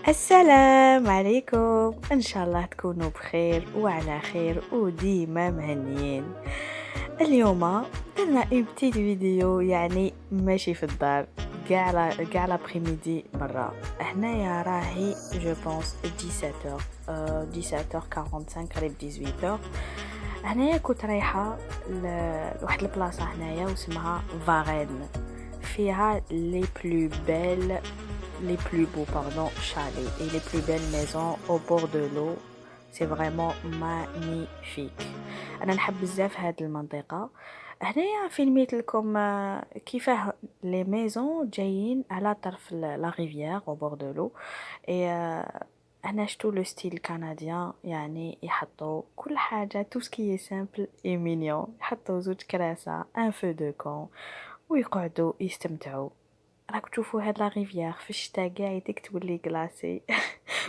السلام عليكم، إن شاء الله تكونوا بخير وعلى خير وديما مهنيين. اليوم درنا اون بتيت فيديو، يعني ماشي في الدار، كاع لابريميدي برا. هنايا راهي جو بونس 17 17h45 قريب 18h. هنايا كنت رايحه لواحد البلاصه هنايا واسمها فارين، فيها لي بلو بيل les plus beaux chalets et les plus belles maisons au bord de l'eau. C'est vraiment magnifique. انا نحب بزاف هاد المنطقه. هنايا فيلميت لكم كيفاه لي ميزون جايين على طرف لا ريفيير au bord de l'eau. et انا شتو لو ستيل كنديان، يعني يحطوا كل حاجه tout ce qui est simple et mignon. يحطوا زوج كراسه ان فو دو كون ويقعدوا يستمتعوا. راك تشوفوا هاد لا ريفيير في الشتاء كاع يديك تولي كلاصي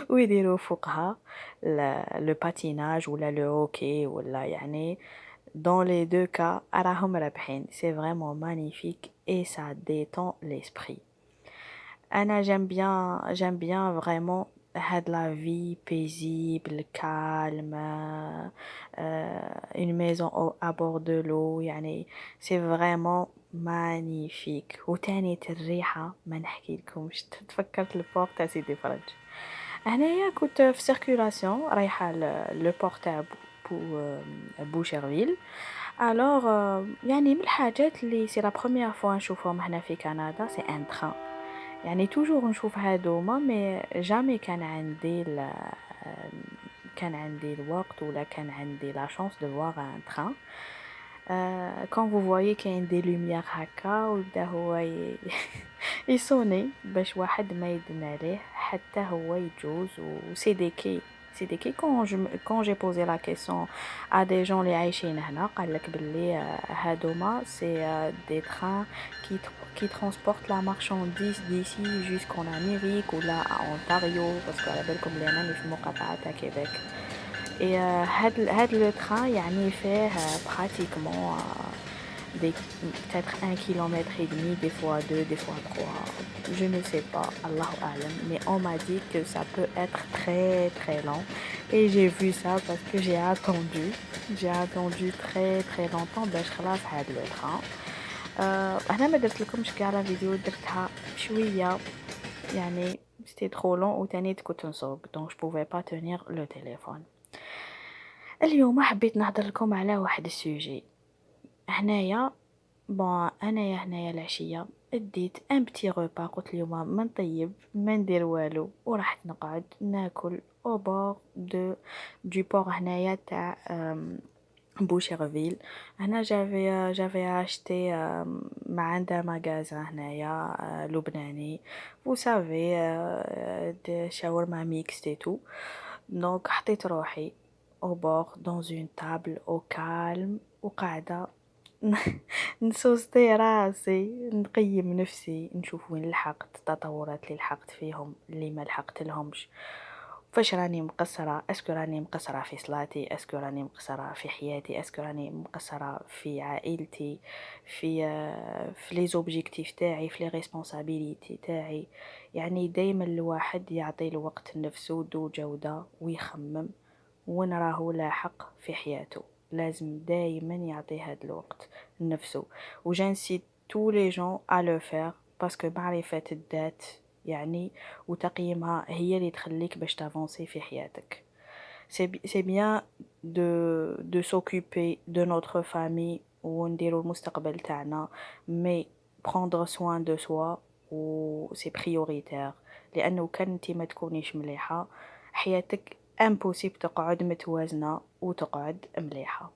ويديروا فوقها لو باتيناج ولا لو هوكي ولا يعني dans les deux cas راهم رابحين. c'est vraiment magnifique et ça détend l'esprit. انا j'aime bien vraiment هاد la vie paisible calme, une maison à bord de l'eau. يعني c'est vraiment magnifique. وتاني الريحة ما نحكي لكمش، تفكرت البورت تاع سيدي فرج. هنايا كنت في سيركولاسيون رايحة لو بورت تاع بوشيرفيل. الوغ يعني من الحاجات اللي سي لا بروميير فوا نشوفهم هنا في كندا سي ان تران. يعني توجور نشوف هادوما مي جامي كان عندي الوقت ولا كان عندي لا شانس دو فوار ان تران. كون فو فوايي كاين دي لوميير هكا وبدا هو يصوني باش واحد ما يدن عليه حتى هو يجوز. وسي دي كي quand j'ai posé la question à des gens اللي عايشين هنا قالك باللي هادوما c'est des trains qui transportent la marchandise d'ici jusqu'en Amérique ou là à Ontario parce que على بالكم اللي انا في مقاطعة تاع كيبيك. et هاد le train يعني فيه pratiquement des peut-être 1,5 km, des fois 2, des fois 3, je ne sais pas, Allahu A'lam, mais on m'a dit que ça peut être très très long et j'ai vu ça parce que j'ai attendu très très longtemps باش خلاص هاد le train. انا ما درت لكمش كاع لا فيديو، درتها شويه يعني c'était trop long وتاني كنت نسوق donc je pouvais pas tenir le téléphone. اليوم حبيت نهضر لكم على واحد السوجي. هنايا انايا هنايا العشيه اديت ان بتي روبا، قلت اليوم ما نطيب ما ندير والو ورحت نقعد ناكل او بور دو بور هنايا تاع بوشيرفيل. هنا جافي اشتي ما عندها مغازا هنايا لبناني vous savez de shawarma mixte et tout. donc حطيت روحي au bord dans une table au calme وقاعده نسوستي راسي نقيم نفسي نشوف وين لحقت، التطورات اللي لحقت فيهم اللي ما لحقت لهمش، فاش راني مقصرة، اسكو راني مقصرة في صلاتي، اسكو راني مقصرة في حياتي، اسكو راني مقصرة في عائلتي، في لي زوبجيكتيف تاعي، في لي ريسبونسابيلتي تاعي. يعني دايما الواحد يعطي الوقت لنفسه ذو جودة ويخمم وين راهو لاحق في حياته. لازم دايما يعطي هذا الوقت لنفسه. وجنسي tous les gens à le faire parce que معرفة الذات يعني وتقييمها هي اللي تخليك باش تافونسي في حياتك. c'est bien de s'occuper de notre famille ونديرو المستقبل تاعنا mais prendre soin de soi و c'est prioritaire. لأنه كان انتي ما تكونيش مليحة حياتك impossible تقعد متوازنة وتقعد مليحة.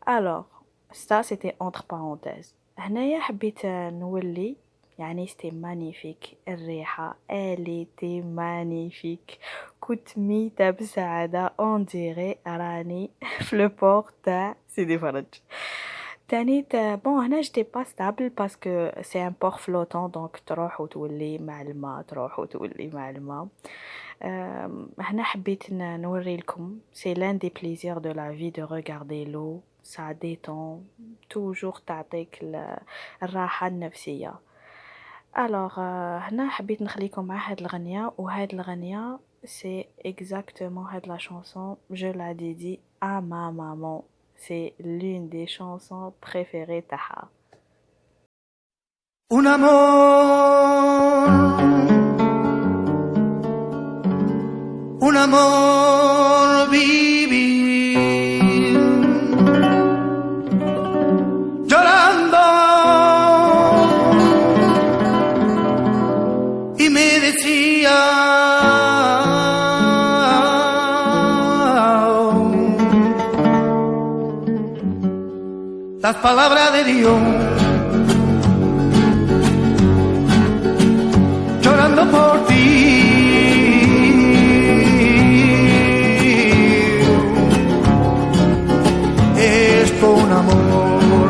alors ça c'était entre parenthèses. هنايا حبيت نولي يعني c'était magnifique. الريحة elle était magnifique. كنت ميتة بسعادة on dirait راني في البورت تاع سيدي فرج. تاني بون هنا j'étais pas stable parce que c'est un port flottant donc تروح وتولي مع الماء تروح وتولي مع الماء. هنا حبيت نوري لكم c'est l'un des plaisirs de la vie de regarder l'eau. ça détend toujours تعطيك الراحة النفسية. الوغ هنا حبيت نخليكم مع هاد الغنية، وهاد الغنية سي exactement هاد لا chanson je la dédie à ma maman. C'est l'une des chansons préférées تاعها. Un amor, un amor vivir llorando y me decía las palabras de Dios. Llorando por ti, esto un amor,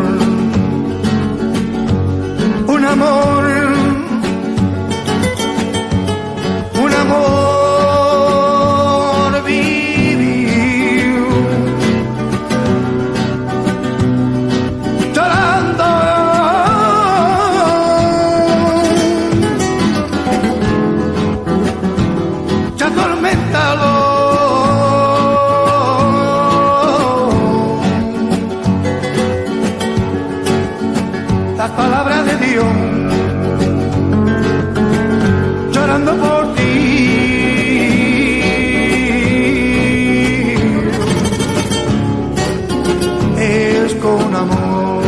un amor, un amor vivir, llorando. Atorméntalo, las palabras de Dios, llorando por ti, es con amor.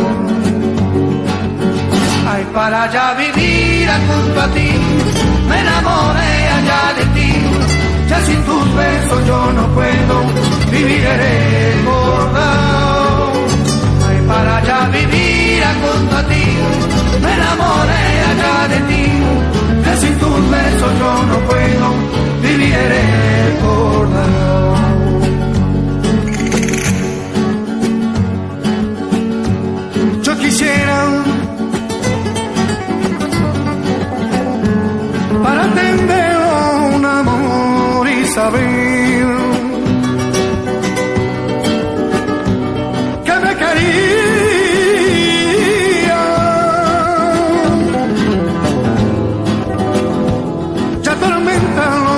Ay, para ya vivir junto a ti, me enamoré allá de ti. Ya sin tus besos yo no puedo vivir recordado. Ay, para ya vivir junto a ti, me enamoré allá de ti. Ya sin tus besos yo no puedo vivir recordado. Yo quisiera para atender un amor y saber que me quería. Ya atorméntalo,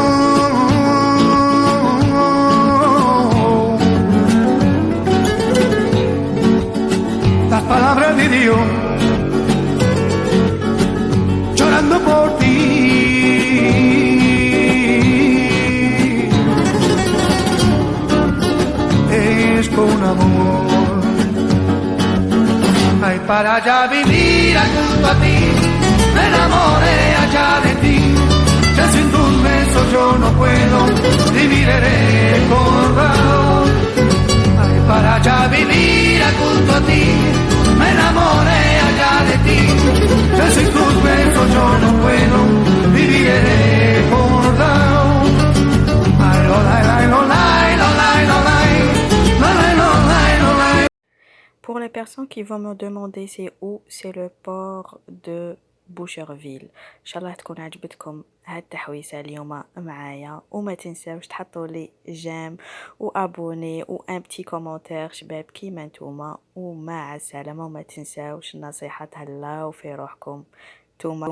las palabras de Dios, llorando por ti. Con amor, ay, para ya vivir junto a ti, me enamoré allá de ti. Ya sin tus besos yo no puedo vivir recordado. Ay, para ya vivir junto a ti, me enamoré allá de ti. Ya sin tus besos yo no puedo vivir recordado. Ay, lo, la, la, lo, la, lo, la, lo, la. Pour les personnes qui vont me demander c'est où, c'est le port de بوشرفيل. ان شاء الله تكون عجبتكم هاد التحويسه اليوم معايا، وما تنساوش تحطوا لي جيم وابوني وان بتي كومونتير شباب كيما نتوما، ومع السلامه. وما تنساوش النصيحه تهلاو في روحكم نتوما.